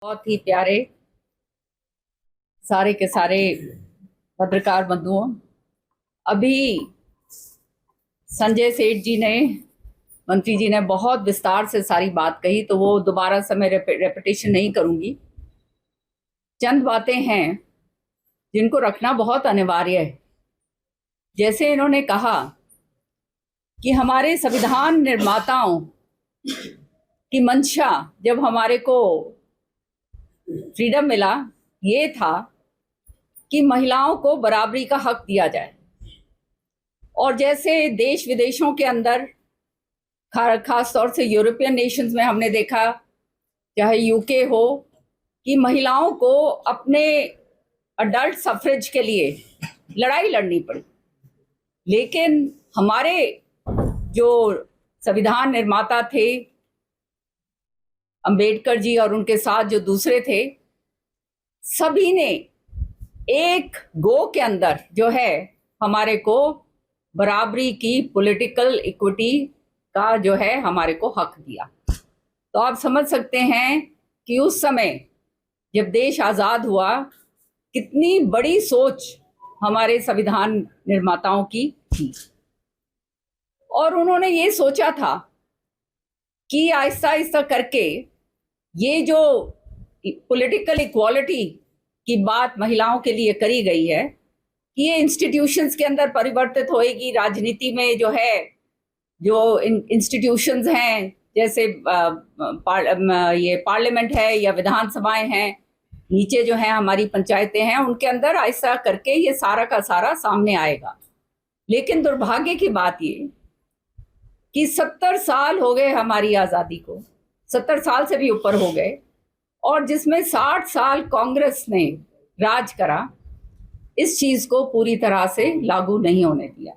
बहुत ही प्यारे सारे के सारे पत्रकार बंधुओं, अभी संजय सेठ जी ने, मंत्री जी ने बहुत विस्तार से सारी बात कही, तो वो दोबारा से मैं रेपिटेशन नहीं करूंगी। चंद बातें हैं जिनको रखना बहुत अनिवार्य है। जैसे इन्होंने कहा कि हमारे संविधान निर्माताओं की मंशा, जब हमारे को फ्रीडम मिला, ये था कि महिलाओं को बराबरी का हक दिया जाए। और जैसे देश विदेशों के अंदर, खास तौर से यूरोपियन नेशंस में हमने देखा, चाहे यूके हो, कि महिलाओं को अपने अडल्ट सफरेज के लिए लड़ाई लड़नी पड़ी। लेकिन हमारे जो संविधान निर्माता थे, अंबेडकर जी और उनके साथ जो दूसरे थे, सभी ने एक गो के अंदर जो है हमारे को बराबरी की, पॉलिटिकल इक्विटी का जो है हमारे को हक दिया। तो आप समझ सकते हैं कि उस समय जब देश आजाद हुआ, कितनी बड़ी सोच हमारे संविधान निर्माताओं की थी। और उन्होंने ये सोचा था कि आहिस्ता आहिस्ता करके ये जो पॉलिटिकल इक्वालिटी की बात महिलाओं के लिए करी गई है, कि ये इंस्टीट्यूशंस के अंदर परिवर्तित होएगी। राजनीति में जो है, जो इंस्टीट्यूशंस हैं, जैसे ये पार्लियामेंट है या विधानसभाएं हैं, नीचे जो है हमारी पंचायतें हैं, उनके अंदर ऐसा करके ये सारा का सारा सामने आएगा। लेकिन दुर्भाग्य की बात ये कि 70 साल हो गए हमारी आज़ादी को, 70 साल से भी ऊपर हो गए, और जिसमें 60 साल कांग्रेस ने राज करा, इस चीज को पूरी तरह से लागू नहीं होने दिया।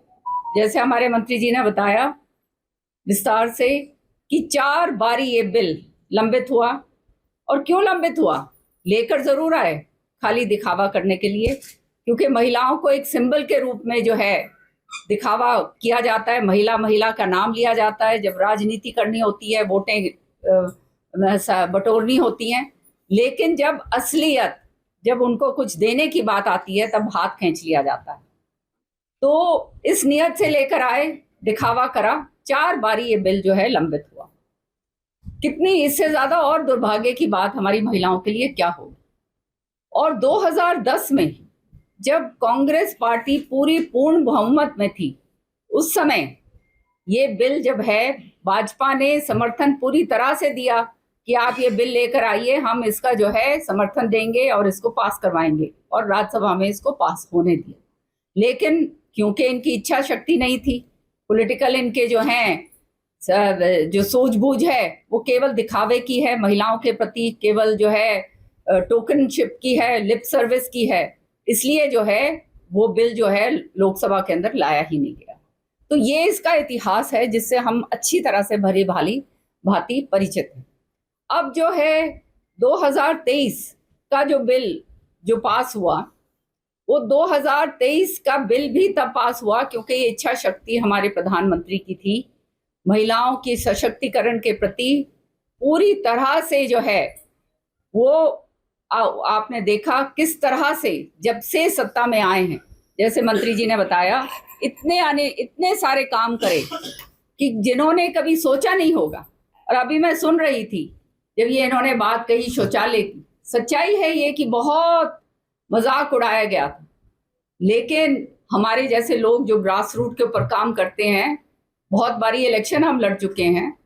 जैसे हमारे मंत्री जी ने बताया विस्तार से कि 4 बारी ये बिल लंबित हुआ। और क्यों लंबित हुआ? लेकर जरूर आए, खाली दिखावा करने के लिए, क्योंकि महिलाओं को एक सिंबल के रूप में जो है दिखावा किया जाता है। महिला महिला का नाम लिया जाता है जब राजनीति करनी होती है, वोटें बटोरनी होती हैं। लेकिन जब असलियत, जब उनको कुछ देने की बात आती है, तब हाथ खींच लिया जाता है। तो इस नियत से लेकर आए, दिखावा करा, 4 बारी ये बिल जो है लंबित हुआ। कितनी इससे ज्यादा और दुर्भाग्य की बात हमारी महिलाओं के लिए क्या होगी। और 2010 में जब कांग्रेस पार्टी पूरी पूर्ण बहुमत में थी, उस समय ये बिल जब है, भाजपा ने समर्थन पूरी तरह से दिया कि आप ये बिल लेकर आइए, हम इसका जो है समर्थन देंगे और इसको पास करवाएंगे, और राज्यसभा में इसको पास होने दिया। लेकिन क्योंकि इनकी इच्छा शक्ति नहीं थी, पॉलिटिकल इनके जो हैं जो सूझबूझ है वो केवल दिखावे की है, महिलाओं के प्रति केवल जो है टोकनशिप की है, लिप सर्विस की है, इसलिए जो है वो बिल जो है लोकसभा के अंदर लाया ही नहीं गया। तो ये इसका इतिहास है जिससे हम अच्छी तरह से भली भांति परिचित हैं। अब जो है 2023 का जो बिल जो पास हुआ, वो 2023 का बिल भी तब पास हुआ क्योंकि ये इच्छा शक्ति हमारे प्रधानमंत्री की थी, महिलाओं की सशक्तिकरण के प्रति पूरी तरह से जो है वो आपने देखा किस तरह से जब से सत्ता में आए हैं, जैसे मंत्री जी ने बताया, इतने सारे काम करे कि जिन्होंने कभी सोचा नहीं होगा। और अभी मैं सुन रही थी जब ये इन्होंने बात कही शौचालय की, सच्चाई है ये कि बहुत मजाक उड़ाया गया था। लेकिन हमारे जैसे लोग जो ग्रास रूट के ऊपर काम करते हैं, बहुत बारी इलेक्शन हम लड़ चुके हैं,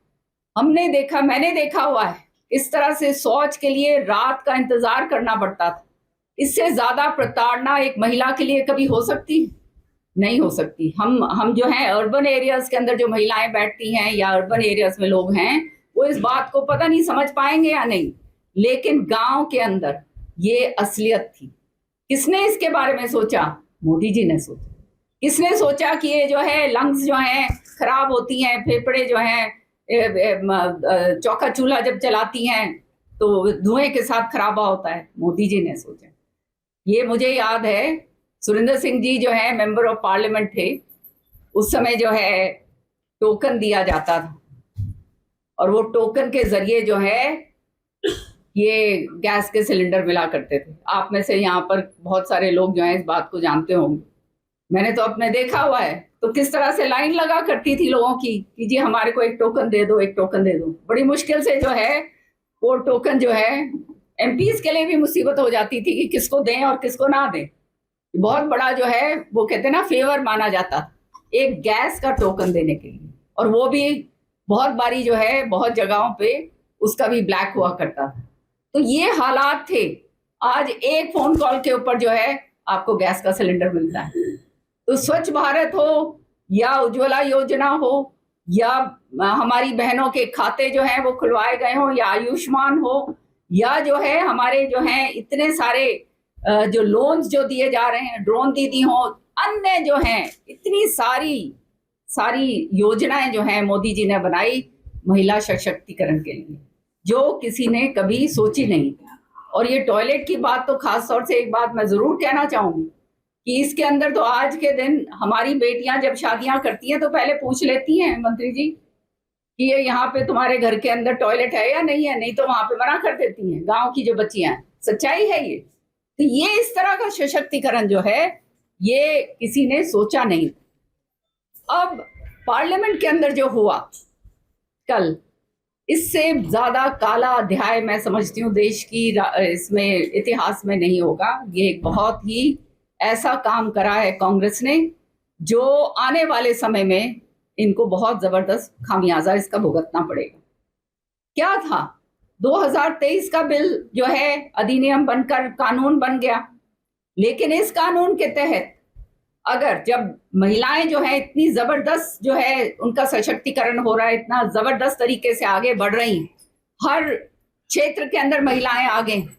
हमने देखा, मैंने देखा हुआ है इस तरह से शौच के लिए रात का इंतजार करना पड़ता था। इससे ज्यादा प्रताड़ना एक महिला के लिए कभी हो सकती है? नहीं हो सकती। हम जो हैं अर्बन एरियाज के अंदर जो महिलाएं बैठती हैं या अर्बन एरियाज में लोग हैं, वो इस बात को पता नहीं समझ पाएंगे या नहीं, लेकिन गांव के अंदर ये असलियत थी। किसने इसके बारे में सोचा? मोदी जी ने सोचा। किसने सोचा कि ये जो है लंग्स जो हैं खराब होती हैं, फेफड़े जो हैं, चौका चूल्हा जब चलाती हैं तो धुएं के साथ खराबा होता है? मोदी जी ने सोचा। ये मुझे याद है, सुरेंद्र सिंह जी जो है मेंबर ऑफ पार्लियामेंट थे, उस समय जो है टोकन दिया जाता था, और वो टोकन के जरिए जो है ये गैस के सिलेंडर मिला करते थे। आप में से यहाँ पर बहुत सारे लोग जो हैं इस बात को जानते होंगे। मैंने तो अपने देखा हुआ है, तो किस तरह से लाइन लगा करती थी लोगों की कि जी हमारे को एक टोकन दे दो, एक टोकन दे दो। बड़ी मुश्किल से जो है वो टोकन जो है एमपीज के लिए भी मुसीबत हो जाती थी कि किसको दें और किसको ना दें। बहुत बड़ा जो है वो कहते हैं ना फेवर माना जाता एक गैस का टोकन देने के लिए, और वो भी बहुत बारी जो है बहुत जगहों पे उसका भी ब्लैक हुआ करता था। तो ये हालात थे। आज एक फोन कॉल के ऊपर जो है आपको गैस का सिलेंडर मिलता है। तो स्वच्छ भारत हो या उज्ज्वला योजना हो या हमारी बहनों के खाते जो हैं वो खुलवाए गए हो या आयुष्मान हो या जो है हमारे जो हैं इतने सारे जो लोन्स जो दिए जा रहे हैं, ड्रोन दीदी हो, अन्य जो हैं इतनी सारी योजनाएं जो हैं मोदी जी ने बनाई महिला सशक्तिकरण के लिए, जो किसी ने कभी सोची नहीं। और ये टॉयलेट की बात तो खास तौर से एक बात मैं जरूर कहना चाहूंगी कि इसके अंदर तो आज के दिन हमारी बेटियां जब शादियां करती हैं तो पहले पूछ लेती हैं मंत्री जी कि ये यहाँ पे तुम्हारे घर के अंदर टॉयलेट है या नहीं है, नहीं तो वहां पे मना कर देती हैं गांव की जो बच्चियां हैं। सच्चाई है ये। तो ये इस तरह का सशक्तिकरण जो है ये किसी ने सोचा नहीं। अब पार्लियामेंट के अंदर जो हुआ कल, इससे ज्यादा काला अध्याय मैं समझती हूँ देश की इसमें इतिहास में नहीं होगा। ये एक बहुत ही ऐसा काम करा है कांग्रेस ने जो आने वाले समय में इनको बहुत जबरदस्त खामियाजा इसका भुगतना पड़ेगा। क्या था 2023 का बिल जो है अधिनियम बनकर कानून बन गया, लेकिन इस कानून के तहत अगर जब महिलाएं जो है इतनी जबरदस्त जो है उनका सशक्तिकरण हो रहा है, इतना जबरदस्त तरीके से आगे बढ़ रही हैं, हर क्षेत्र के अंदर महिलाएं आगे हैं,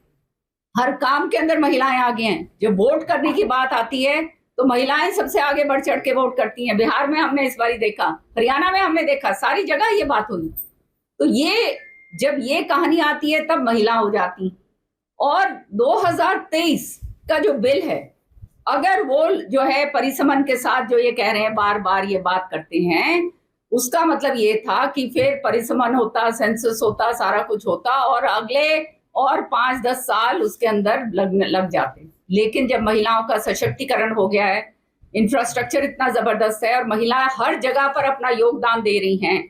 हर काम के अंदर महिलाएं आगे हैं। जब वोट करने की बात आती है तो महिलाएं सबसे आगे बढ़ चढ़ के वोट करती हैं। बिहार में हमने इस बार देखा, हरियाणा में हमने देखा, सारी जगह ये बात हुई। तो ये जब ये कहानी आती है तब महिला हो जाती। और 2023 का जो बिल है, अगर वो जो है परिसमन के साथ जो ये कह रहे हैं, बार बार ये बात करते हैं, उसका मतलब ये था कि फिर परिसमन होता, सेंसस होता, सारा कुछ होता और अगले और 5-10 साल उसके अंदर लग जाते। लेकिन जब महिलाओं का सशक्तिकरण हो गया है, इंफ्रास्ट्रक्चर इतना जबरदस्त है और महिलाएं हर जगह पर अपना योगदान दे रही हैं,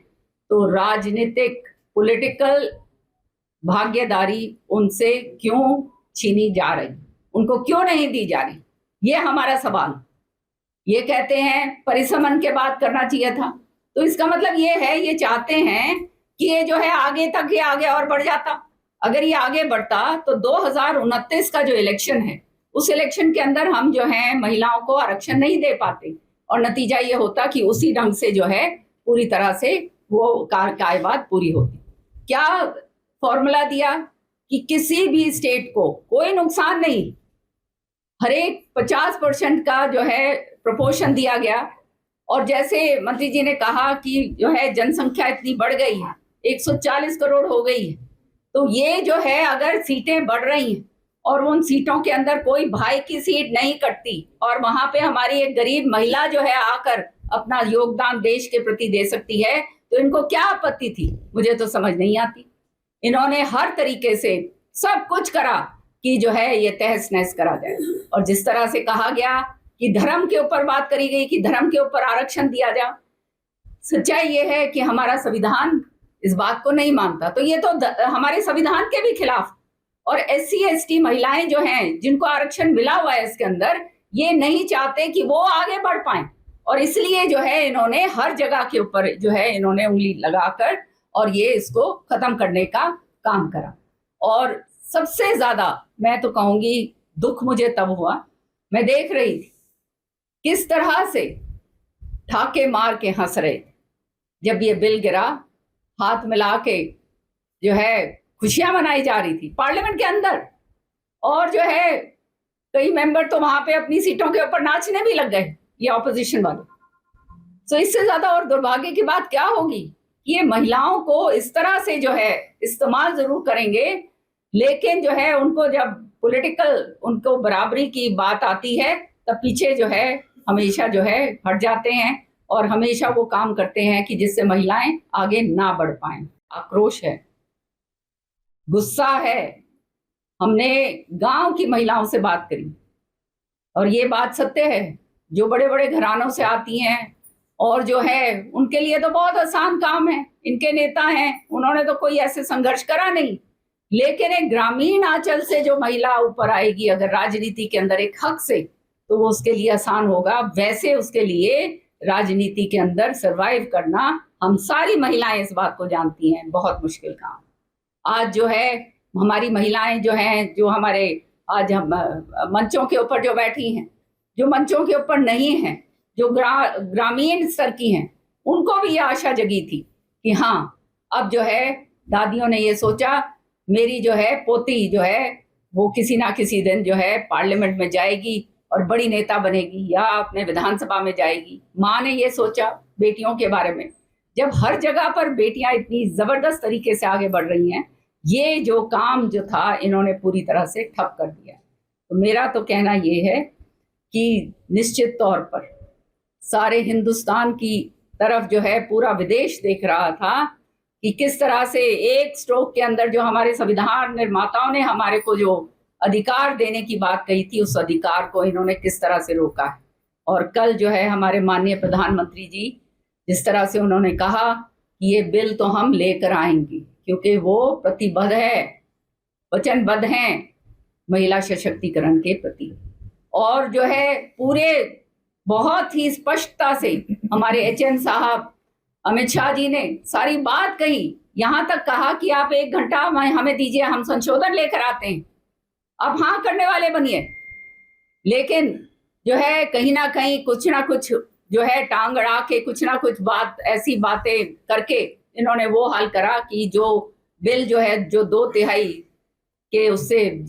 तो राजनीतिक पॉलिटिकल भागीदारी उनसे क्यों छीनी जा रही, उनको क्यों नहीं दी जा रही, ये हमारा सवाल। ये कहते हैं परिसमन के बाद करना चाहिए था, तो इसका मतलब ये है ये चाहते हैं कि ये जो है आगे तक ये आगे और बढ़ जाता। अगर ये आगे बढ़ता तो 2029 का जो इलेक्शन है उस इलेक्शन के अंदर हम जो है महिलाओं को आरक्षण नहीं दे पाते और नतीजा ये होता कि उसी ढंग से जो है पूरी तरह से वो कायबात पूरी होती। क्या फॉर्मूला दिया कि किसी भी स्टेट को कोई नुकसान नहीं, हर एक 50% का जो है प्रोपोर्शन दिया गया। और जैसे मंत्री जी ने कहा कि जो है जनसंख्या इतनी बढ़ गई है, 140 करोड़ हो गई है, तो ये जो है अगर सीटें बढ़ रही हैं और उन सीटों के अंदर कोई भाई की सीट नहीं कटती और वहां पे हमारी एक गरीब महिला जो है आकर अपना योगदान देश के प्रति दे सकती है, तो इनको क्या आपत्ति थी, मुझे तो समझ नहीं आती। इन्होंने हर तरीके से सब कुछ करा कि जो है ये तहस नहस करा जाए। और जिस तरह से कहा गया कि धर्म के ऊपर बात करी गई कि धर्म के ऊपर आरक्षण दिया जाए, सच्चाई ये है कि हमारा संविधान इस बात को नहीं मानता, तो ये तो हमारे संविधान के भी खिलाफ। और SC ST महिलाएं जो हैं जिनको आरक्षण मिला हुआ है इसके अंदर, ये नहीं चाहते कि वो आगे बढ़ पाए, और इसलिए जो है इन्होंने हर जगह के ऊपर जो है इन्होंने उंगली लगाकर और ये इसको खत्म करने का काम करा। और सबसे ज्यादा मैं तो कहूंगी दुख मुझे तब हुआ, मैं देख रही थी किस तरह से ठाके मार के हंस रहे थे जब ये बिल गिरा, हाथ मिला के जो है खुशियां मनाई जा रही थी पार्लियामेंट के अंदर। और जो है कई मेंबर तो वहां पे अपनी सीटों के ऊपर नाचने भी लग गए, ये ऑपोजिशन वाले। तो इससे ज्यादा और दुर्भाग्य की बात क्या होगी कि ये महिलाओं को इस तरह से जो है इस्तेमाल जरूर करेंगे, लेकिन जो है उनको जब पॉलिटिकल उनको बराबरी की बात आती है तब पीछे जो है हमेशा जो है हट जाते हैं और हमेशा वो काम करते हैं कि जिससे महिलाएं आगे ना बढ़ पाएं। आक्रोश है, गुस्सा है, हमने गांव की महिलाओं से बात करी और ये बात सत्य है, जो बड़े बड़े घरानों से आती हैं और जो है उनके लिए तो बहुत आसान काम है, इनके नेता हैं, उन्होंने तो कोई ऐसे संघर्ष करा नहीं। लेकिन एक ग्रामीण आंचल से जो महिला ऊपर आएगी अगर राजनीति के अंदर एक हक से, तो वो उसके लिए आसान होगा। वैसे उसके लिए राजनीति के अंदर सरवाइव करना, हम सारी महिलाएं इस बात को जानती हैं, बहुत मुश्किल काम। आज जो है हमारी महिलाएं जो हैं, जो हमारे आज हम मंचों के ऊपर जो बैठी हैं, जो मंचों के ऊपर नहीं हैं, जो ग्रामीण स्तर की हैं, उनको भी ये आशा जगी थी कि हाँ, अब जो है दादियों ने ये सोचा मेरी जो है पोती जो है वो किसी ना किसी दिन जो है पार्लियामेंट में जाएगी और बड़ी नेता बनेगी या अपने विधानसभा में जाएगी। माँ ने ये सोचा बेटियों के बारे में। जब हर जगह पर बेटियां इतनी जबरदस्त तरीके से आगे बढ़ रही हैं, ये जो काम जो था इन्होंने पूरी तरह से ठप कर दिया। तो मेरा तो कहना ये है कि निश्चित तौर पर सारे हिंदुस्तान की तरफ जो है पूरा विदेश देख रहा था कि किस तरह से एक स्ट्रोक के अंदर जो हमारे संविधान निर्माताओं ने हमारे को जो अधिकार देने की बात कही थी, उस अधिकार को इन्होंने किस तरह से रोका है। और कल जो है हमारे माननीय प्रधानमंत्री जी जिस तरह से उन्होंने कहा कि ये बिल तो हम लेकर आएंगे, क्योंकि वो प्रतिबद्ध है, वचनबद्ध हैं महिला सशक्तिकरण के प्रति। और जो है पूरे बहुत ही स्पष्टता से हमारे HN साहब, अमित शाह जी ने सारी बात कही, यहां तक कहा कि आप 1 घंटा हमें दीजिए, हम संशोधन लेकर आते हैं, अब हाँ करने वाले बनिए। लेकिन जो है कहीं ना कहीं कुछ ना कुछ जो है टांग अड़ा के कुछ ना कुछ बात ऐसी बातें करके इन्होंने वो हाल करा कि जो बिल जो है जो 2/3 के उससे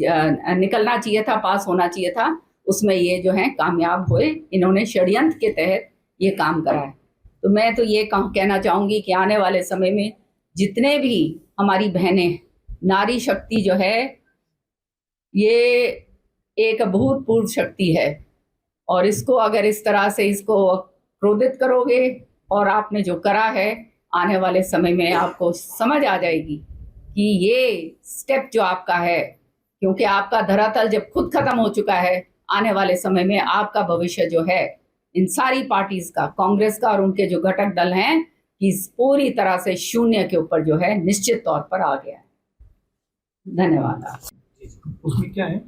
निकलना चाहिए था, पास होना चाहिए था, उसमें ये जो है कामयाब हुए। इन्होंने षड्यंत्र के तहत ये काम करा है। तो मैं तो ये कहना चाहूंगी कि आने वाले समय में जितने भी हमारी बहनें, नारी शक्ति जो है ये एक अभूतपूर्व शक्ति है, और इसको अगर इस तरह से इसको क्रोधित करोगे और आपने जो करा है, आने वाले समय में आपको समझ आ जाएगी कि ये स्टेप जो आपका है, क्योंकि आपका धरातल जब खुद खत्म हो चुका है, आने वाले समय में आपका भविष्य जो है इन सारी पार्टीज का, कांग्रेस का और उनके जो घटक दल हैं, कि पूरी तरह से शून्य के ऊपर जो है निश्चित तौर पर आ गया है। धन्यवाद। उसमें क्या है,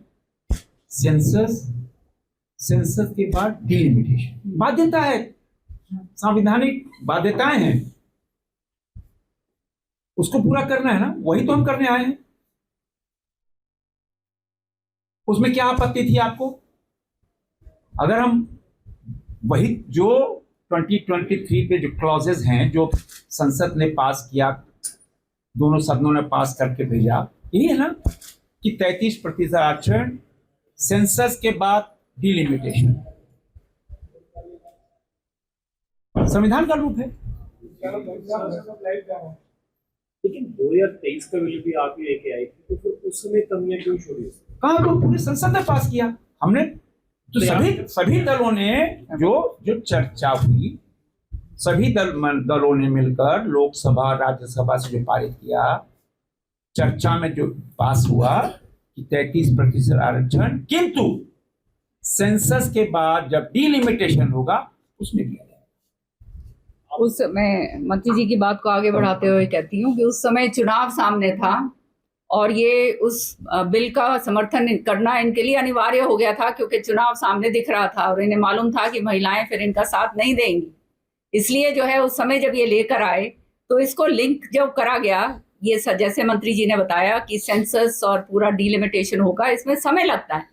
सेंसस के बाद डिलिमिटेशन बाध्यता है, संवैधानिक बाध्यताएं हैं, उसको पूरा करना है ना, वही तो हम करने आए हैं। उसमें क्या आपत्ति थी आपको? अगर हम वही जो 2023 पे जो क्लॉजेस हैं जो संसद ने पास किया, दोनों सदनों ने पास करके भेजा, यही है ना कि 33% आरक्षण, सेंसस के बाद डिलिमिटेशन, संविधान का रूप है। लेकिन 2023 का बिल भी आप ही लेके आए थे, तो फिर उस समय कमियां क्यों छोड़ी? कहाँ, तो पूरी संसद ने पास किया, हमने तो सभी दलों ने जो चर्चा हुई, सभी दलों ने मिलकर लोकसभा राज्यसभा से जो पारित किया, चर्चा में जो पास हुआ कि 33% आरक्षण, किंतु सेंसस के बाद जब डिलिमिटेशन होगा उसमें दिया जाएगा। उस मैं मंत्री जी की बात को आगे बढ़ाते हुए कहती हूँ कि उस समय चुनाव सामने था और ये उस बिल का समर्थन करना इनके लिए अनिवार्य हो गया था, क्योंकि चुनाव सामने दिख रहा था और इन्हें मालूम था कि महिलाएं फिर इनका साथ नहीं देंगी। इसलिए जो है उस समय जब ये लेकर आए तो इसको लिंक जब करा गया, ये जैसे मंत्री जी ने बताया कि सेंसस और पूरा डिलिमिटेशन होगा, इसमें समय लगता है।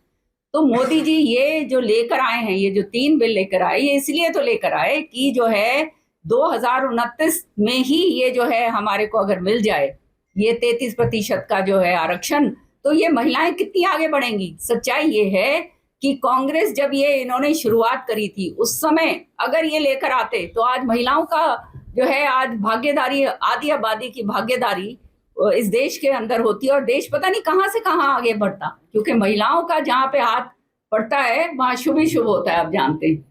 तो मोदी जी ये जो लेकर आए हैं, ये जो 3 बिल लेकर आए, ये इसलिए तो लेकर आए कि जो है 2029 में ही ये जो है हमारे को अगर मिल जाए ये 33% का जो है आरक्षण, तो ये महिलाएं कितनी आगे बढ़ेंगी। सच्चाई ये है कि कांग्रेस जब ये इन्होंने शुरुआत करी थी, उस समय अगर ये लेकर आते तो आज महिलाओं का जो है आज भागीदारी, आधी आबादी की भागीदारी इस देश के अंदर होती और देश पता नहीं कहां से कहां आगे बढ़ता, क्योंकि महिलाओं का जहां पे हाथ पड़ता है वहां शुभ ही शुभ होता है, आप जानते हैं।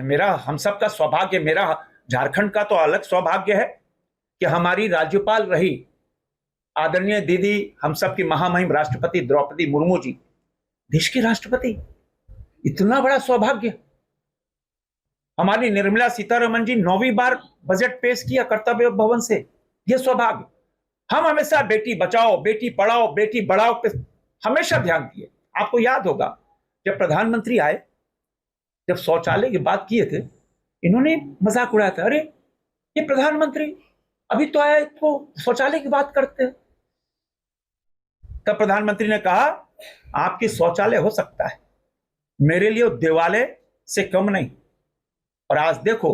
मेरा, हम सब का सौभाग्य, मेरा झारखंड का तो अलग सौभाग्य है कि हमारी राज्यपाल रही आदरणीय दीदी, हम सब की महामहिम राष्ट्रपति द्रौपदी मुर्मू जी, देश की राष्ट्रपति, इतना बड़ा सौभाग्य। हमारी निर्मला सीतारमण जी 9वीं बार बजट पेश किया कर्तव्य भवन से, यह सौभाग्य। हम हमेशा बेटी बचाओ, बेटी पढ़ाओ, बेटी बढ़ाओ पे हमेशा ध्यान दिए। आपको याद होगा जब प्रधानमंत्री आए, जब शौचालय की बात किए थे, इन्होंने मजाक उड़ाया था, अरे ये प्रधानमंत्री अभी तो आए तो शौचालय की बात करते हैं। तब प्रधानमंत्री ने कहा, आपकी शौचालय हो सकता है, मेरे लिए देवालय से कम नहीं। और आज देखो,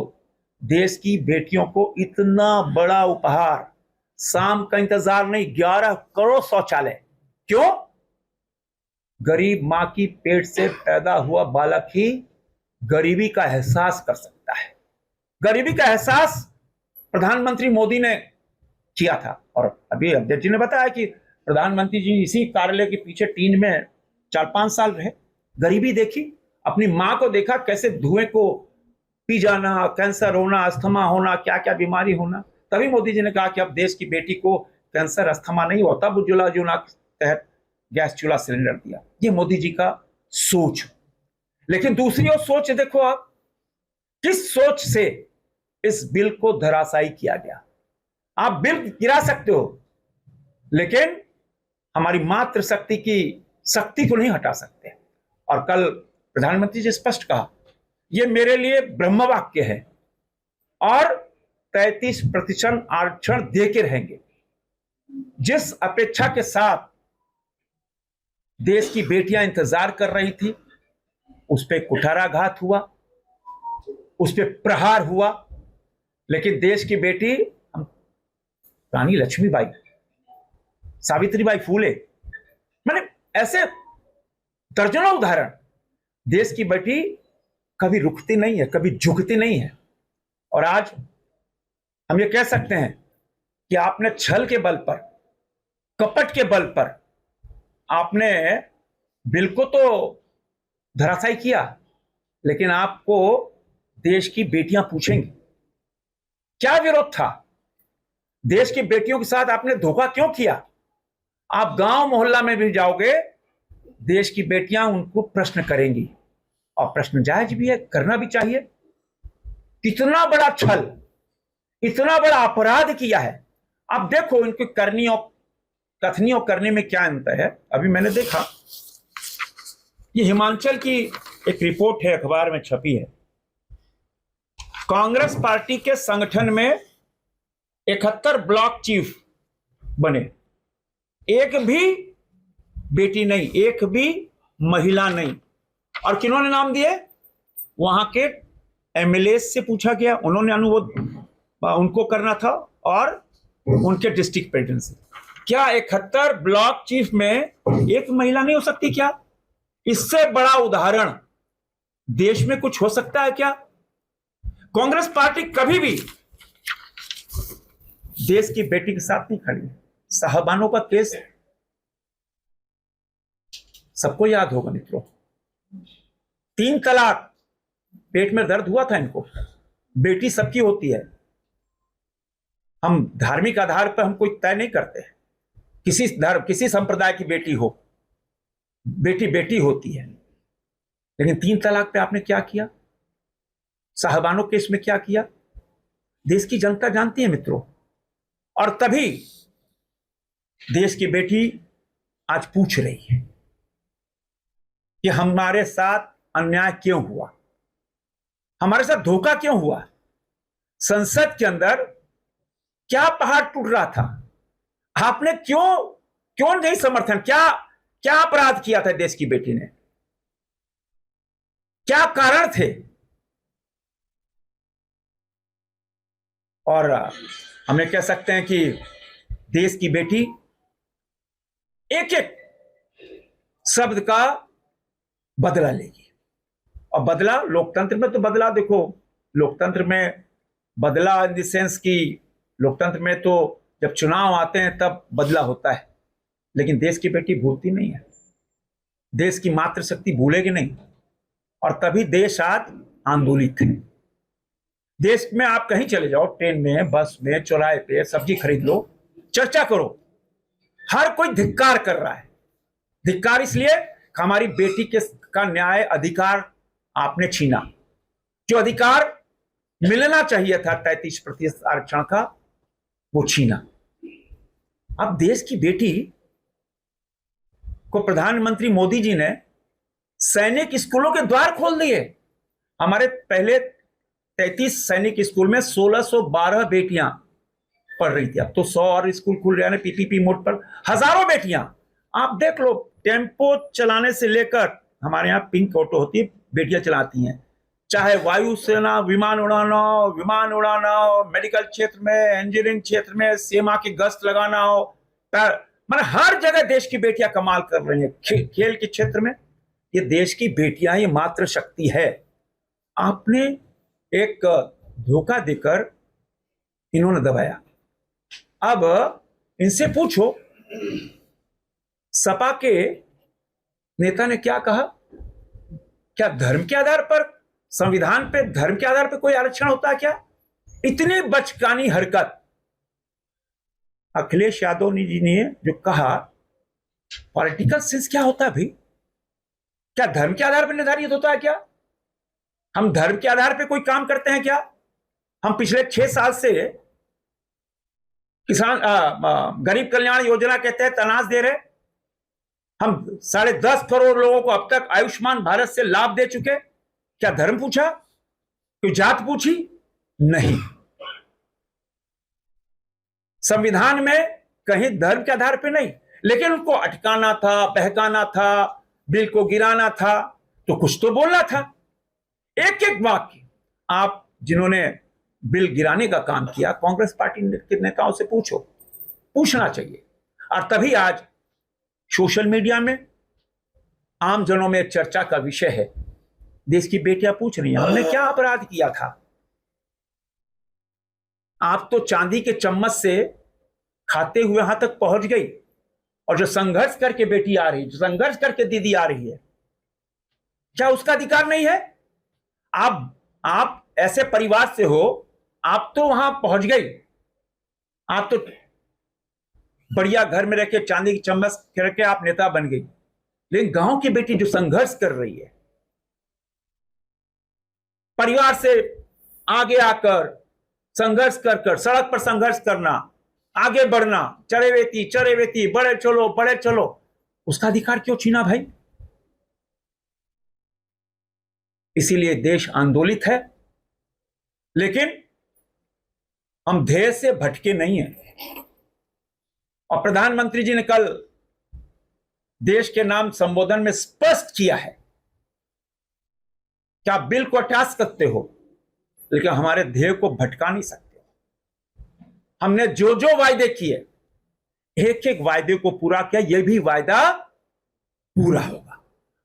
देश की बेटियों को इतना बड़ा उपहार, शाम का इंतजार नहीं, 11 करोड़ शौचालय। क्यों? गरीब मां की पेट से पैदा हुआ बालक ही गरीबी का एहसास कर सकता है। गरीबी का एहसास प्रधानमंत्री मोदी ने किया था। और अभी अध्यक्ष जी ने बताया कि प्रधानमंत्री जी इसी कार्यालय के पीछे टीन में 4-5 साल रहे, गरीबी देखी, अपनी मां को देखा कैसे धुएं को पी जाना, कैंसर होना, अस्थमा होना, क्या क्या बीमारी होना। तभी मोदी जी ने कहा कि अब देश की बेटी को कैंसर अस्थमा नहीं होता, उज्ज्वला योजना के तहत गैस चूल्हा सिलेंडर दिया। ये मोदी जी का सोच। लेकिन दूसरी ओर सोच देखो आप, किस सोच से इस बिल को धराशायी किया गया। आप बिल गिरा सकते हो, लेकिन हमारी मातृशक्ति की शक्ति को नहीं हटा सकते। और कल प्रधानमंत्री जी स्पष्ट कहा, यह मेरे लिए ब्रह्म वाक्य है और 33% आरक्षण देके रहेंगे। जिस अपेक्षा के साथ देश की बेटियां इंतजार कर रही थी, उस पर कुठाराघात हुआ, उस पर प्रहार हुआ। लेकिन देश की बेटी रानी लक्ष्मीबाई, सावित्रीबाई फूले, मैंने ऐसे दर्जनों उदाहरण। देश की बेटी कभी रुकती नहीं है, कभी झुकती नहीं है। और आज हम ये कह सकते हैं कि आपने छल के बल पर, कपट के बल पर आपने बिल को तो धराशायी किया, लेकिन आपको देश की बेटियां पूछेंगी क्या विरोध था, देश की बेटियों के साथ आपने धोखा क्यों किया। आप गांव मोहल्ला में भी जाओगे, देश की बेटियां उनको प्रश्न करेंगी, और प्रश्न जायज भी है, करना भी चाहिए। कितना बड़ा छल, इतना बड़ा अपराध किया है। अब देखो इनकी करनी और कथनी और करने में क्या अंतर है। अभी मैंने देखा, ये हिमाचल की एक रिपोर्ट है, अखबार में छपी है। कांग्रेस पार्टी के संगठन में 71 ब्लॉक चीफ बने, एक भी बेटी नहीं, एक भी महिला नहीं। और किन्होंने नाम दिए? वहां के एमएलए से पूछा गया, उन्होंने अनुरोध उनको करना था, और उनके डिस्ट्रिक्ट प्रेसिडेंट से। क्या 71 ब्लॉक चीफ में एक महिला नहीं हो सकती क्या? इससे बड़ा उदाहरण देश में कुछ हो सकता है क्या? कांग्रेस पार्टी कभी भी देश की बेटी के साथ नहीं खड़ी। साहबानों का केस सबको याद होगा मित्रों, 3 तलाक, पेट में दर्द हुआ था इनको। बेटी सबकी होती है, हम धार्मिक आधार पर हम कोई तय नहीं करते। किसी धर्म, किसी संप्रदाय की बेटी हो, बेटी बेटी होती है। लेकिन 3 तलाक पे आपने क्या किया, साहबानों केस में क्या किया, देश की जनता जानती है मित्रों। और तभी देश की बेटी आज पूछ रही है कि हमारे साथ अन्याय क्यों हुआ, हमारे साथ धोखा क्यों हुआ। संसद के अंदर क्या पहाड़ टूट रहा था, आपने क्यों नहीं समर्थन, क्या अपराध किया था देश की बेटी ने, क्या कारण थे। और हमें कह सकते हैं कि देश की बेटी एक एक शब्द का बदला लेगी। और बदला, लोकतंत्र में तो बदला, देखो लोकतंत्र में बदला इन द सेंस की, लोकतंत्र में तो जब चुनाव आते हैं तब बदला होता है। लेकिन देश की बेटी भूलती नहीं है, देश की मातृशक्ति भूलेगी नहीं। और तभी देश आज आंदोलित है। देश में आप कहीं चले जाओ, ट्रेन में, बस में, चौराहे पे सब्जी खरीद लो, चर्चा करो हर कोई धिक्कार कर रहा है। धिक्कार इसलिए हमारी बेटी के का न्याय अधिकार आपने छीना, जो अधिकार मिलना चाहिए था 33% आरक्षण का, वो छीना। अब देश की बेटी को प्रधानमंत्री मोदी जी ने सैनिक स्कूलों के द्वार खोल दिए। हमारे पहले 33 सैनिक स्कूल में 1612 बेटियां पढ़ रही थी, अब तो 100 और स्कूल खुल रहे हैं पीपीपी मोड पर, हजारों बेटियां। आप देख लो, टेम्पो चलाने से लेकर, हमारे यहाँ पिंक ऑटो होती है, बेटियां चलाती हैं, चाहे वायुसेना विमान उड़ाना हो, मेडिकल क्षेत्र में, इंजीनियरिंग क्षेत्र में, सीमा की गश्त लगाना हो, मतलब हर जगह देश की बेटियां कमाल कर रही हैं। खेल के क्षेत्र में ये देश की बेटियां ये मात्र शक्ति है। आपने एक धोखा देकर इन्होंने दबाया। अब इनसे पूछो, सपा के नेता ने क्या कहा? क्या धर्म के आधार पर, संविधान पे धर्म के आधार पर कोई आरक्षण होता है क्या? इतनी बचकानी हरकत अखिलेश यादव जी ने जो कहा, पॉलिटिकल सेंस क्या होता है भाई? क्या धर्म के आधार पर निर्धारित होता है क्या? हम धर्म के आधार पर कोई काम करते हैं क्या? हम पिछले 6 साल से किसान गरीब कल्याण योजना के तहत अनाज दे रहे, हम 10.5 करोड़ लोगों को अब तक आयुष्मान भारत से लाभ दे चुके। क्या धर्म पूछा? कोई जात पूछी? नहीं। संविधान में कहीं धर्म के आधार पर नहीं, लेकिन उनको अटकाना था, बहकाना था, बिल को गिराना था, तो कुछ तो बोलना था। एक एक वाक्य आप जिन्होंने बिल गिराने का काम किया, कांग्रेस पार्टी के नेताओं से पूछना चाहिए। और तभी आज सोशल मीडिया में, आम जनों में चर्चा का विषय है। देश की बेटियां पूछ रही हैं, हमने क्या अपराध किया था? आप तो चांदी के चम्मच से खाते हुए यहां तक पहुंच गई, और जो संघर्ष करके बेटी आ रही, जो संघर्ष करके दीदी आ रही है, क्या उसका अधिकार नहीं है? आप ऐसे परिवार से हो, आप तो वहां पहुंच गई, आप तो बढ़िया घर में रह के चांदी की चम्मच करके आप नेता बन गई। लेकिन गांव की बेटी जो संघर्ष कर रही है, परिवार से आगे आकर संघर्ष कर सड़क पर संघर्ष करना, आगे बढ़ना, चरेवेती बड़े चलो, उसका अधिकार क्यों छीना भाई? इसीलिए देश आंदोलित है। लेकिन हम ध्येय से भटके नहीं हैं। और प्रधानमंत्री जी ने कल देश के नाम संबोधन में स्पष्ट किया है कि आप बिल को हटा सकते हो, लेकिन हमारे ध्येय को भटका नहीं सकते। हमने जो जो वायदे किए, एक एक वायदे को पूरा किया, यह भी वायदा पूरा होगा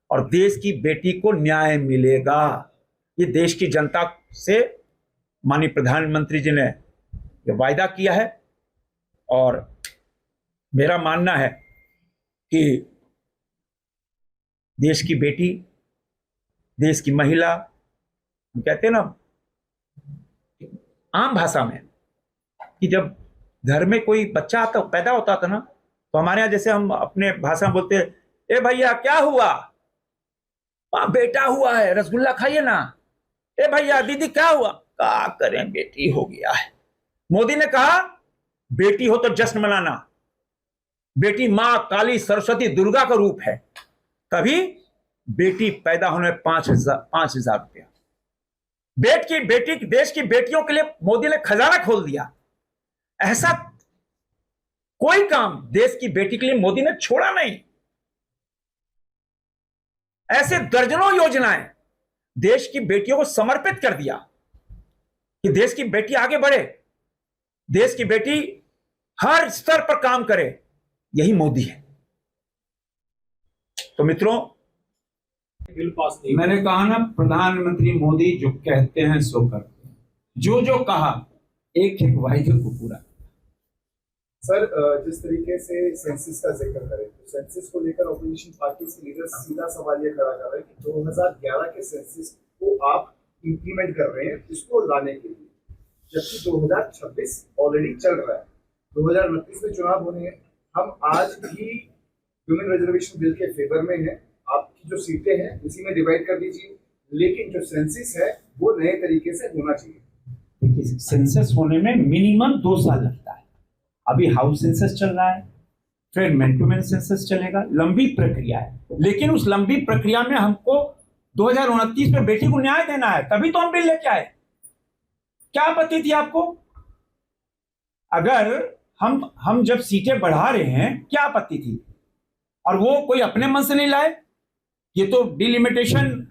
और देश की बेटी को न्याय मिलेगा। ये देश की जनता से माननीय प्रधानमंत्री जी ने यह वायदा किया है। और मेरा मानना है कि देश की बेटी, देश की महिला, हम कहते हैं ना आम भाषा में, कि जब घर में कोई बच्चा पैदा होता था ना, तो हमारे यहाँ जैसे हम अपने भाषा में बोलते हैं, ए भैया क्या हुआ? बेटा हुआ है, रसगुल्ला खाइए ना। ए भैया दीदी क्या हुआ? क्या करें, बेटी हो गया है। मोदी ने कहा बेटी हो तो जश्न मनाना। बेटी मां काली, सरस्वती, दुर्गा का रूप है। तभी बेटी पैदा होने 5,000 रुपया। देश की बेटियों के लिए मोदी ने खजाना खोल दिया। ऐसा कोई काम देश की बेटी के लिए मोदी ने छोड़ा नहीं। ऐसे दर्जनों योजनाएं देश की बेटियों को समर्पित कर दिया कि देश की बेटी आगे बढ़े, देश की बेटी हर स्तर पर काम करे। यही मोदी है। तो मित्रों, बिल पास नहीं, मैंने कहा ना, प्रधानमंत्री मोदी जो कहते हैं सो करते हैं। जो जो कहा, एक एक वायदे को पूरा। सर, जिस तरीके से सेंसस का जिक्र करें, तो सेंसस को लेकर ऑपोजिशन पार्टी के लीडर सीधा सवाल ये खड़ा कर रहे हैं कि 2011 के सेंसस को आप इंप्लीमेंट कर रहे हैं इसको लाने के लिए, जबकि 2026 ऑलरेडी चल रहा है। 2029 में चुनाव होने हैं, हम आज भी वुमेन रिजर्वेशन बिल के फेवर में हैं। आपकी जो सीटें हैं उसी में डिवाइड कर दीजिए, लेकिन जो सेंसिस है वो नए तरीके से होना चाहिए। देखिए, सेंसस होने में मिनिमम 2 साल लगता है। अभी हाउस सेंसस चल रहा है, फिर मैन टू मैन सेंसस चलेगा, लंबी प्रक्रिया है। लेकिन उस लंबी प्रक्रिया में हमको 2029 में बेटी को न्याय देना है, तभी तो हम बिल लेके आए। क्या आपत्ति थी आपको? अगर हम जब सीटें बढ़ा रहे हैं, क्या आपत्ति थी? और वो कोई अपने मन से नहीं लाए। ये तो डिलिमिटेशन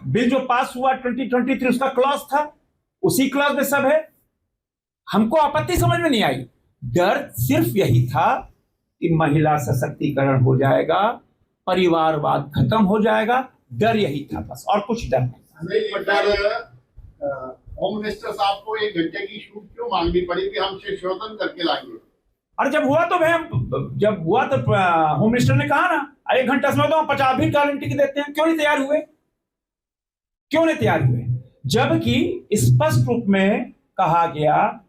बिल जो पास हुआ 2023 उसका क्लॉज था, उसी क्लॉज में सब है। हमको आपत्ति समझ में नहीं आई। डर सिर्फ यही था कि महिला सशक्तिकरण हो जाएगा, परिवारवाद खत्म हो जाएगा। डर यही था बस, और कुछ डर नहीं। होम मिनिस्टर साहब को 1 घंटे की छूट क्यों मांगनी पड़ी कि हम संशोधन करके लाएंगे? और जब हुआ तो होम मिनिस्टर ने कहा ना 1 घंटा समय दो, हम 50 भी गारंटी की देते हैं। क्यों नहीं तैयार हुए? क्यों नहीं तैयार हुए? जबकि स्पष्ट रूप में कहा गया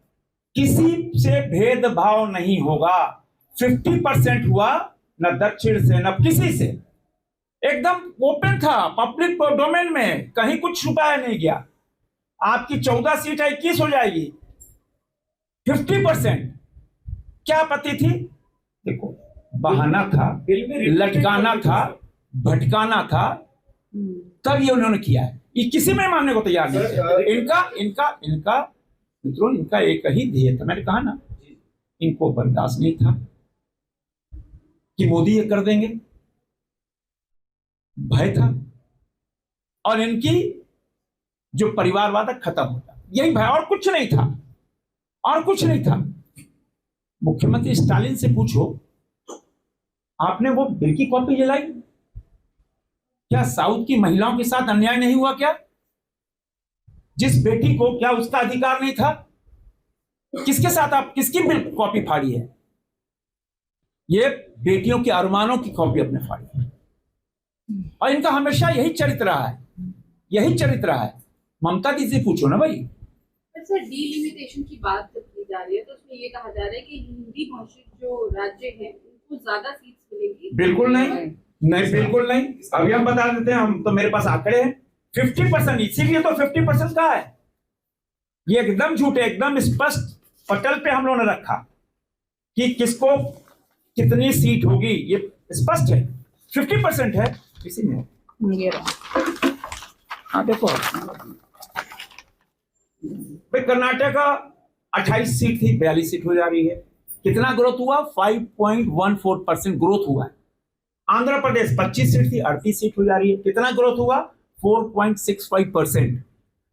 किसी से भेदभाव नहीं होगा। 50% हुआ, न दक्षिण से न किसी से, एकदम ओपन था, पब्लिक डोमेन में, कहीं कुछ छुपाया नहीं गया। आपकी 14 सीट 21 हो जाएगी, 50%। क्या आपत्ति थी? देखो, बहाना था, लटकाना था, भटकाना था, तब ये उन्होंने किया है। ये किसी में मानने को तैयार नहीं थे। इनका मित्रों, इनका एक ही ध्येय था। मैंने कहा ना, इनको बर्दाश्त नहीं था कि मोदी ये कर देंगे, भय था। और इनकी जो परिवारवाद खत्म होता, यही भय, और कुछ नहीं था, और कुछ नहीं था। मुख्यमंत्री स्टालिन से पूछो, आपने वो बिल की कॉपी जलाई? क्या साउथ की महिलाओं के साथ अन्याय नहीं हुआ क्या? जिस बेटी को, क्या उसका अधिकार नहीं था? किसके साथ आप किसकी बिल कॉपी फाड़ी है? ये बेटियों के अरमानों की कॉपी अपने फाड़ी है। और इनका हमेशा यही चरित्र रहा है, यही चरित्र रहा है। ममता दी से पूछो ना भाई। सर, डीलिमिटेशन की बात की जा रही है, तो उसमें ये कहा जा रहा है कि हिंदी भाषित जो राज्य हैं उनको ज्यादा सीट्स मिलेगी। बिल्कुल नहीं, बिल्कुल नहीं। अभी हम बता देते हैं, हम तो मेरे पास आंकड़े हैं। 50%, इसीलिए तो 50% का है। ये एकदम झूठ है, एकदम स्पष्ट पटल पे हम लोगों ने रखा कि किसको कितनी सीट होगी, ये स्पष्ट है। 50% है इसी में। हाँ देखो भाई, कर्नाटक 28 सीट थी, 42 सीट हो जा रही है। कितना ग्रोथ हुआ? 5.14% ग्रोथ हुआ है। आंध्र प्रदेश 25 सीट थी, 38 सीट हो जा रही है। कितना ग्रोथ हुआ? 4.65%।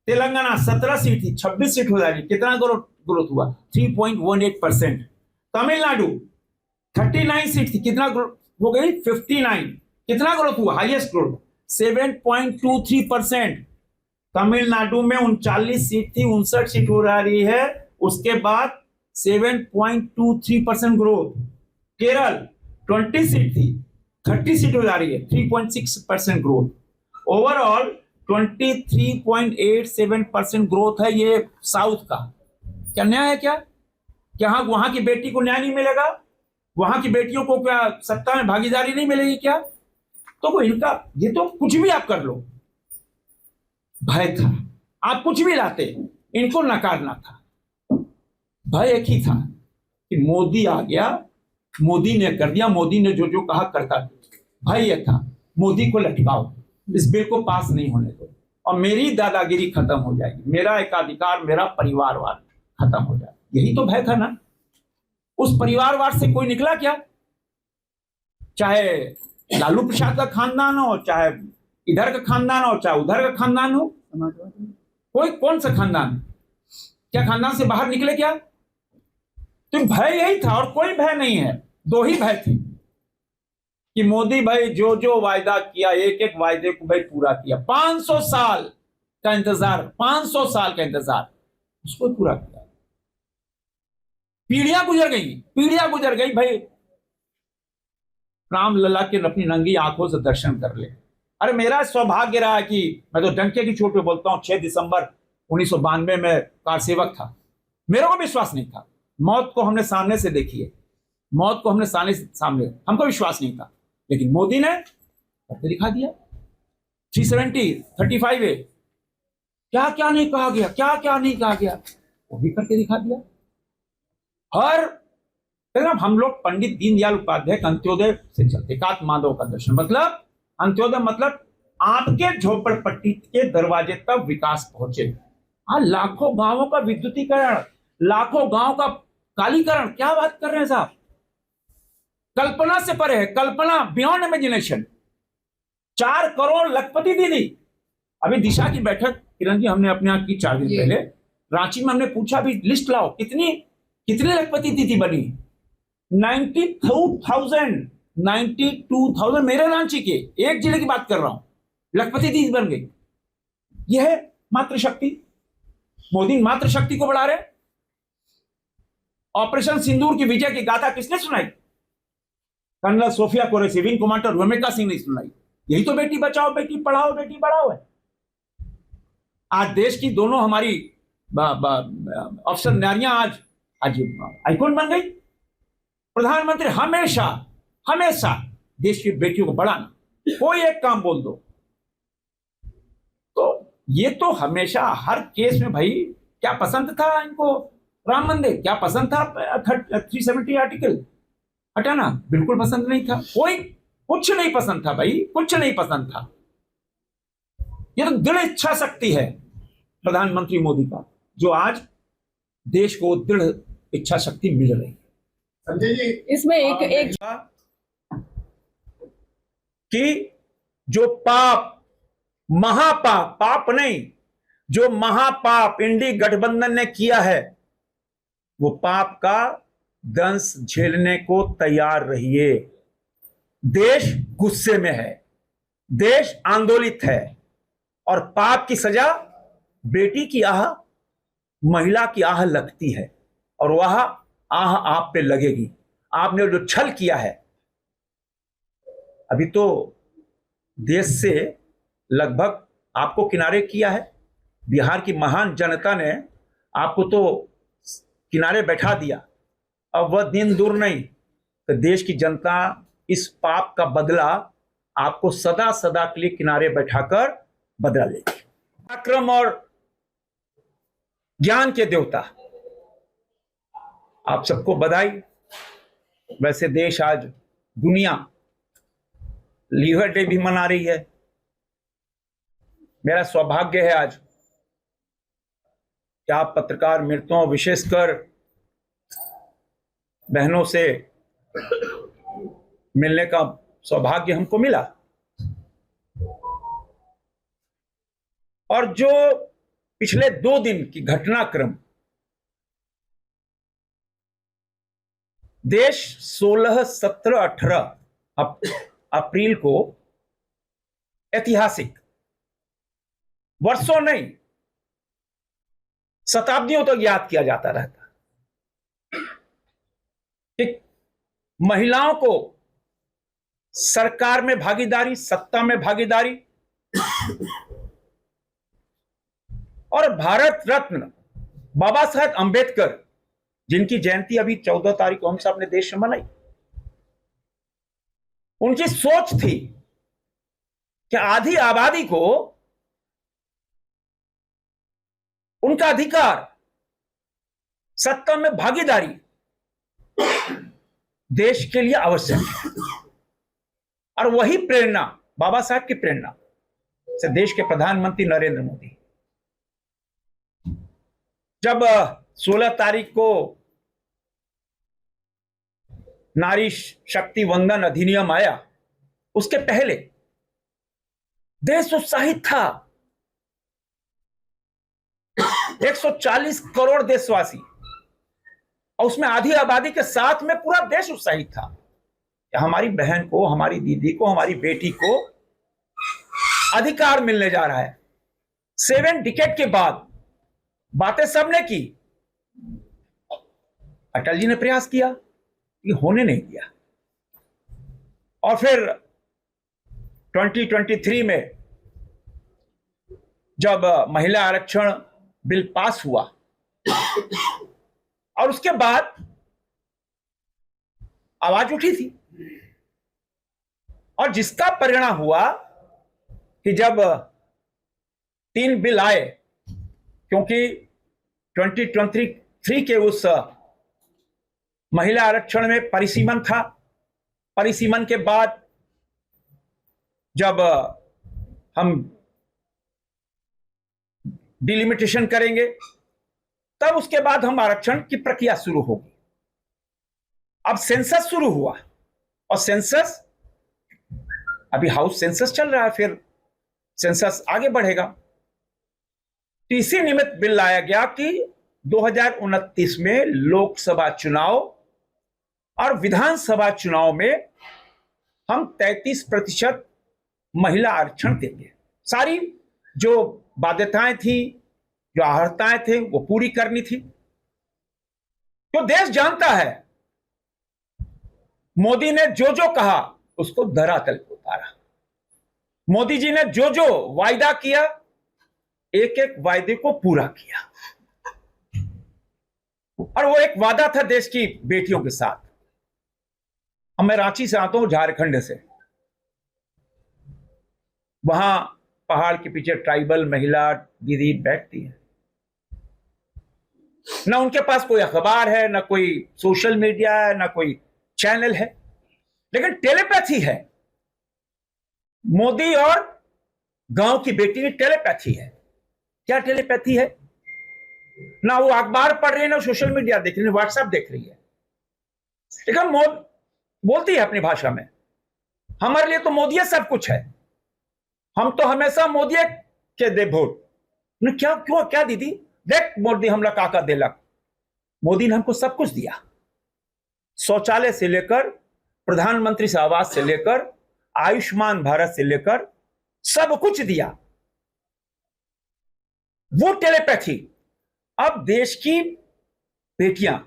तेलंगाना 17 सीट थी, 26 सीट हो जा रही है। कितना ग्रोथ हुआ? 3.18%। तमिलनाडु 39 सीट थी, कितना ग्रोथ हो गई? 59। कितना ग्रोथ हुआ? Highest growth 7.23%। तमिलनाडु में 39 सीट थी, 59 सीट हो रही है। उसके बाद 7.23% ग्रोथ। केरल 20 सीट थी, 30 सीट हो जा रही है, 3.6% ग्रोथ। ओवरऑल 23.87% ग्रोथ है ये साउथ का। क्या न्याय है? क्या वहां की बेटी को न्याय नहीं मिलेगा? वहां की बेटियों को क्या सत्ता में भागीदारी नहीं मिलेगी क्या? तो वो इनका, ये तो कुछ भी आप कर लो, भय था। आप कुछ भी लाते, इनको नकारना था। भय एक ही था कि मोदी आ गया, मोदी ने कर दिया, मोदी ने जो जो कहा करता। भय यह था, मोदी को लटकाओ, इस बिल को पास नहीं होने दो, और मेरी दादागिरी खत्म हो जाएगी, मेरा एकाधिकार, मेरा परिवारवाद खत्म हो जाएगा। यही तो भय था ना। उस परिवारवाद से कोई निकला क्या? चाहे लालू प्रसाद का खानदान हो, चाहे इधर का खानदान हो, चाहे उधर का खानदान हो, कोई कौन सा खानदान, क्या खानदान से बाहर निकले क्या? तो भय यही था, और कोई भय नहीं है। 2 ही भय थे कि मोदी भाई जो जो वायदा किया, एक एक वायदे को भाई पूरा किया। 500 साल का इंतजार, 500 साल का इंतजार, उसको पूरा किया। पीढ़ियां गुजर गई भाई। राम लला के अपनी नंगी आंखों से दर्शन कर ले। अरे मेरा सौभाग्य रहा कि मैं तो डंके की चोट पे बोलता हूं, 6 दिसंबर 1992 में कार सेवक था। मेरे को विश्वास नहीं था, मौत को हमने सामने से देखी है। मौत को हमने सामने हमको विश्वास नहीं था, लेकिन मोदी ने करके दिखा दिया। 370, 35A, क्या क्या नहीं कहा गया, क्या क्या नहीं कहा गया, वो भी करके दिखा दिया। हर हम लोग पंडित दीनदयाल उपाध्याय के अंत्योदय से चलते, एकात्म माधव का दर्शन, मतलब अंत्योदय मतलब आपके झोपड़पट्टी के दरवाजे तक विकास पहुंचे। हाँ, लाखों गांवों का विद्युतीकरण, लाखों गांव का कालीकरण, क्या बात कर रहे हैं साहब, कल्पना से परे है, कल्पना बियॉन्ड इमेजिनेशन। 4 करोड़ लखपति दीदी। अभी दिशा की बैठक किरण जी हमने अपने यहाँ की 4 दिन पहले, रांची में हमने पूछा भी लिस्ट लाओ, कितनी लखपति दीदी बनी। 92,000 मेरे रांची के एक जिले की बात कर रहा हूं, लखपति दीदी बन गई। यह है मातृशक्ति। मोदी मातृशक्ति को बढ़ा रहे। ऑपरेशन सिंदूर की विजय की गाथा किसने सुनाई? Colonel Sofia Qureshi, wing commander Romika Singh ने सुनाई। यही तो बेटी बचाओ बेटी पढ़ाओ बेटी बढ़ाओ है। आज देश की दोनों हमारी अफसर नारियां आज आइकॉन बन गई। प्रधानमंत्री हमेशा देश की बेटियों को बढ़ाना, कोई एक काम बोल दो तो ये तो हमेशा हर केस में। भाई क्या पसंद था इनको राम मंदिर, क्या पसंद था 370 आर्टिकल हटाना? बिल्कुल पसंद नहीं था, कोई कुछ नहीं पसंद था भाई, कुछ नहीं पसंद था। ये तो दृढ़ इच्छा शक्ति है प्रधानमंत्री मोदी का, जो आज देश को दृढ़ इच्छा शक्ति मिल रही है। संजय जी, इसमें एक कि जो पाप महापाप, पाप नहीं, जो महापाप इंडी गठबंधन ने किया है, वो पाप का दंश झेलने को तैयार रहिए। देश गुस्से में है, देश आंदोलित है, और पाप की सजा बेटी की आह, महिला की आह लगती है, और वह आह आप पे लगेगी। आपने जो छल किया है, अभी तो देश से लगभग आपको किनारे किया है। बिहार की महान जनता ने आपको तो किनारे बैठा दिया। अब वह दिन दूर नहीं तो देश की जनता इस पाप का बदला आपको सदा सदा के लिए किनारे बैठाकर बदला लेगी। पराक्रम और ज्ञान के देवता, आप सबको बधाई। वैसे देश आज, दुनिया लीवर डे भी मना रही है। मेरा सौभाग्य है आज कि आप पत्रकार मित्रों, विशेषकर बहनों से मिलने का सौभाग्य हमको मिला। और जो पिछले 2 दिन की घटनाक्रम, देश 16, 17, 18 अप्रैल को ऐतिहासिक, वर्षों नहीं शताब्दियों तक याद किया जाता रहता कि महिलाओं को सरकार में भागीदारी, सत्ता में भागीदारी, और भारत रत्न बाबा साहेब अंबेडकर, जिनकी जयंती अभी 14 तारीख को हम सब अपने देश में मनाई, उनकी सोच थी कि आधी आबादी को उनका अधिकार, सत्ता में भागीदारी देश के लिए आवश्यक है। और वही प्रेरणा, बाबा साहब की प्रेरणा से देश के प्रधानमंत्री नरेंद्र मोदी जब 16 तारीख को नारी शक्ति वंदन अधिनियम आया, उसके पहले देश उत्साहित था। 140 करोड़ देशवासी, और उसमें आधी आबादी के साथ में पूरा देश उत्साहित था कि हमारी बहन को, हमारी दीदी को, हमारी बेटी को अधिकार मिलने जा रहा है। 7 डिकेड के बाद बातें सबने की, अटल जी ने प्रयास किया, ये होने नहीं दिया। और फिर 2023 में जब महिला आरक्षण बिल पास हुआ, और उसके बाद आवाज उठी थी, और जिसका परिणाम हुआ कि जब 3 बिल आए, क्योंकि 2023 के उस महिला आरक्षण में परिसीमन था, परिसीमन के बाद जब हम डिलिमिटेशन करेंगे तब उसके बाद हम आरक्षण की प्रक्रिया शुरू होगी। अब सेंसस शुरू हुआ, और सेंसस अभी हाउस सेंसस चल रहा है, फिर सेंसस आगे बढ़ेगा। तो इसी निमित्त बिल लाया गया कि 2029 में लोकसभा चुनाव और विधानसभा चुनाव में हम 33% महिला आरक्षण देंगे। सारी जो बाध्यताएं थी, जो आहर्ताएं थे, वो पूरी करनी थी। तो देश जानता है मोदी ने जो जो कहा उसको धरातल पर उतारा। मोदी जी ने जो जो वायदा किया, एक एक वायदे को पूरा किया। और वो एक वादा था देश की बेटियों के साथ। अब मैं रांची से आता हूं, झारखंड से। वहां पहाड़ के पीछे ट्राइबल महिला दीदी बैठती है, ना उनके पास कोई अखबार है, ना कोई सोशल मीडिया है, ना कोई चैनल है, लेकिन टेलीपैथी है। मोदी और गांव की बेटी की टेलीपैथी है। क्या टेलीपैथी है? ना वो अखबार पढ़ रही है, ना सोशल मीडिया देख रही है, व्हाट्सएप देख रही है, लेकिन बोलती है अपनी भाषा में, हमारे लिए तो मोदी सब कुछ है, हम तो हमेशा मोदी के दे वोट। क्या क्यों, क्या दीदी देख मोदी हमला काका देलक। मोदी ने हमको सब कुछ दिया, शौचालय से लेकर प्रधानमंत्री से आवास से लेकर आयुष्मान भारत से लेकर सब कुछ दिया। वो टेलीपैथी अब देश की बेटियां,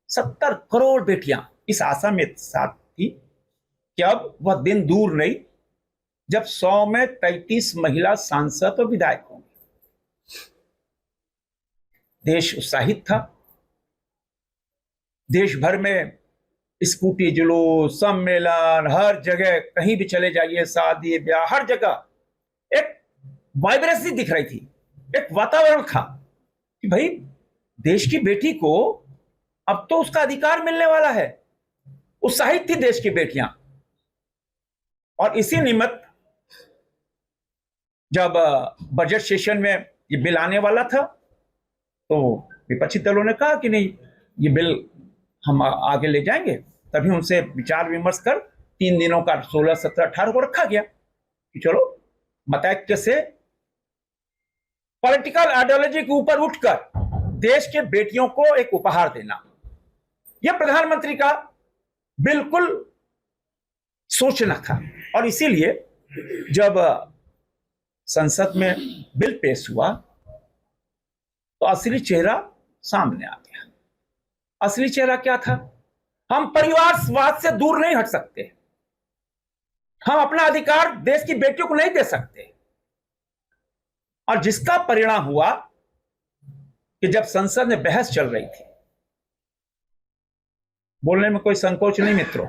70 करोड़ बेटियां इस आशा में साथ थी कि अब वह दिन दूर नहीं जब 100 में 33 महिला सांसद और विधायक होंगे। देश उत्साहित था। देश भर में स्कूटी जुलूस, सम्मेलन, हर जगह कहीं भी चले जाइए, शादी ब्याह, हर जगह एक वाइब्रेंसी दिख रही थी, एक वातावरण था कि भाई देश की बेटी को अब तो उसका अधिकार मिलने वाला है। उत्साहित थी देश की बेटियां। और इसी निमित्त जब बजट सेशन में ये बिल आने वाला था तो विपक्षी दलों ने कहा कि नहीं, ये बिल हम आगे ले जाएंगे। तभी उनसे विचार विमर्श कर 3 दिनों का 16, 17, 18 को रखा गया कि चलो मतैक्य से पॉलिटिकल आइडियोलॉजी के ऊपर उठकर देश के बेटियों को एक उपहार देना, यह प्रधानमंत्री का बिल्कुल सोचना था। और इसीलिए जब संसद में बिल पेश हुआ तो असली चेहरा सामने आ गया। असली चेहरा क्या था? हम परिवारवाद से दूर नहीं हट सकते, हम अपना अधिकार देश की बेटियों को नहीं दे सकते। और जिसका परिणाम हुआ कि जब संसद में बहस चल रही थी, बोलने में कोई संकोच नहीं मित्रों,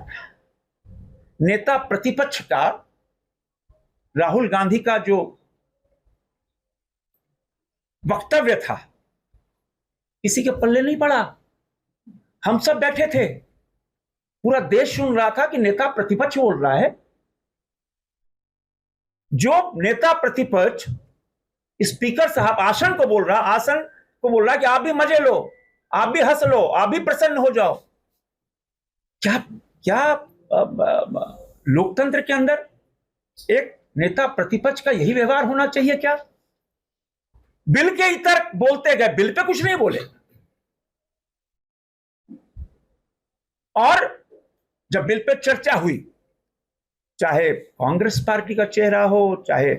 नेता प्रतिपक्ष का राहुल गांधी का जो वक्तव्य था किसी के पल्ले नहीं पड़ा। हम सब बैठे थे, पूरा देश सुन रहा था कि नेता प्रतिपक्ष बोल रहा है। जो नेता प्रतिपक्ष स्पीकर साहब आसन को बोल रहा कि आप भी मजे लो, आप भी हंस लो, आप भी प्रसन्न हो जाओ। क्या लोकतंत्र के अंदर एक नेता प्रतिपक्ष का यही व्यवहार होना चाहिए क्या? बिल के इतर बोलते गए, बिल पे कुछ नहीं बोले। और जब बिल पे चर्चा हुई, चाहे कांग्रेस पार्टी का चेहरा हो, चाहे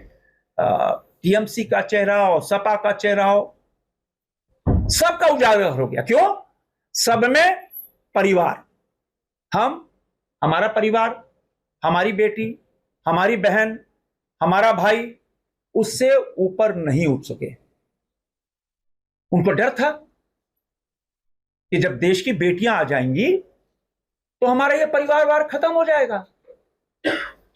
टीएमसी का चेहरा हो, सपा का चेहरा हो, सबका उजागर हो गया। क्यों? सब में परिवार, हमारा परिवार, हमारी बेटी, हमारी बहन, हमारा भाई, उससे ऊपर नहीं उठ सके। उनको डर था कि जब देश की बेटियां आ जाएंगी तो हमारा ये परिवारवाद खत्म हो जाएगा।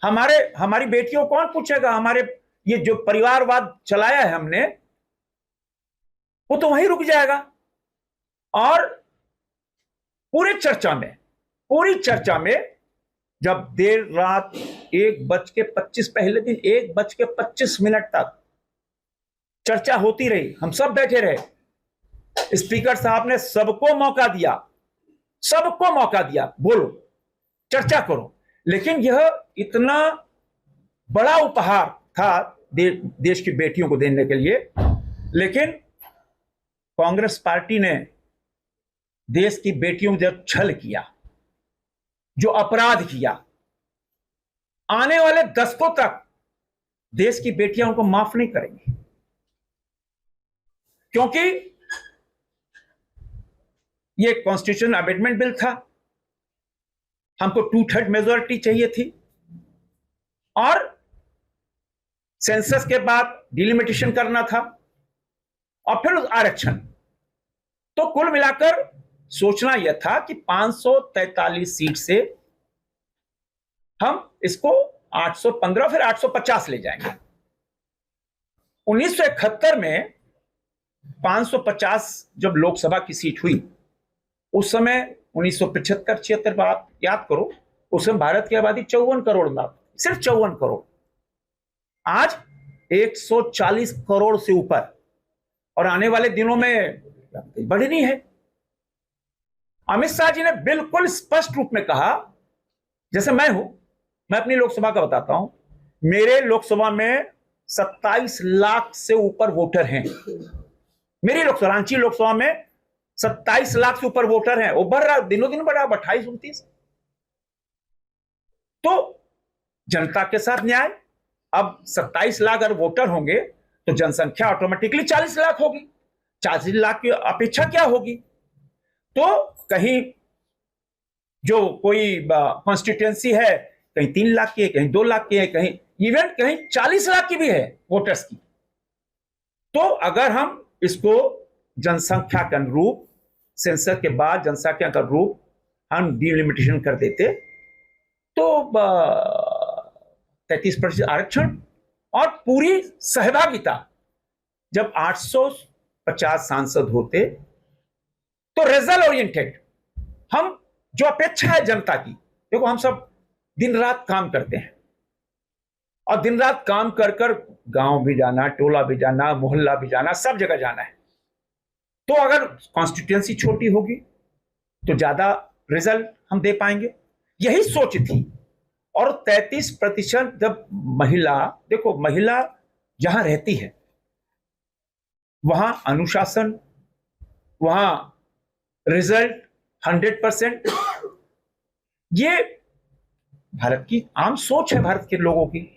हमारी बेटियों कौन पूछेगा? हमारे ये जो परिवारवाद चलाया है हमने, वो तो वहीं रुक जाएगा। और पूरी चर्चा में जब देर रात 1:25 पहले दिन 1:25 तक चर्चा होती रही, हम सब बैठे रहे, स्पीकर साहब ने सबको मौका दिया, बोलो, चर्चा करो। लेकिन यह इतना बड़ा उपहार था देश की बेटियों को देने के लिए, लेकिन कांग्रेस पार्टी ने देश की बेटियों को जब छल किया, जो अपराध किया, आने वाले दशकों तक देश की बेटियां उनको माफ नहीं करेंगी। क्योंकि ये कॉन्स्टिट्यूशन अमेंडमेंट बिल था, हमको 2/3 मेजोरिटी चाहिए थी, और सेंसस के बाद डिलिमिटेशन करना था, और फिर आरक्षण। तो कुल मिलाकर सोचना यह था कि 543 सीट से हम इसको 815 फिर 850 ले जाएंगे। 1971 में 550 जब लोकसभा की सीट हुई, उस समय 1975-76 बात याद करो, उस समय भारत की आबादी 54 करोड़ था, सिर्फ 54 करोड़। आज 140 करोड़ से ऊपर, और आने वाले दिनों में बढ़नी है। अमित शाह जी ने बिल्कुल स्पष्ट रूप में कहा, जैसे मैं अपनी लोकसभा का बताता हूं, मेरे लोकसभा में 27 लाख से ऊपर वोटर हैं। मेरी लोकसभा, रांची लोकसभा में 27 लाख से ऊपर वोटर हैं। वो बढ़ रहा, दिनों दिन बढ़ रहा, 28-29। तो जनता के साथ न्याय। अब 27 लाख अगर वोटर होंगे तो जनसंख्या ऑटोमेटिकली 40 लाख होगी। 40 लाख की अपेक्षा क्या होगी? तो कहीं जो कोई कॉन्स्टिट्यूएंसी है, कहीं 3 लाख की है, कहीं 2 लाख की है, कहीं 40 लाख की भी है वोटर्स की। तो अगर हम इसको जनसंख्या के अनुरूप, सेंसस के बाद जनसंख्या के अनुरूप हम डिलिमिटेशन कर देते, तो 33% आरक्षण और पूरी सहभागिता। जब 850 सांसद होते तो रिजल्ट ओरिएंटेड, हम जो अपेक्षा है जनता की, देखो हम सब दिन रात काम करते हैं, और दिन रात काम कर गांव भी जाना, टोला भी जाना, मोहल्ला भी जाना, सब जगह जाना है। तो अगर कॉन्स्टिट्यूएंसी छोटी होगी तो ज्यादा रिजल्ट हम दे पाएंगे, यही सोच थी। और 33% जब महिला, देखो महिला जहां रहती है वहां अनुशासन, वहां रिजल्ट 100%, ये भारत की आम सोच है, भारत के लोगों की।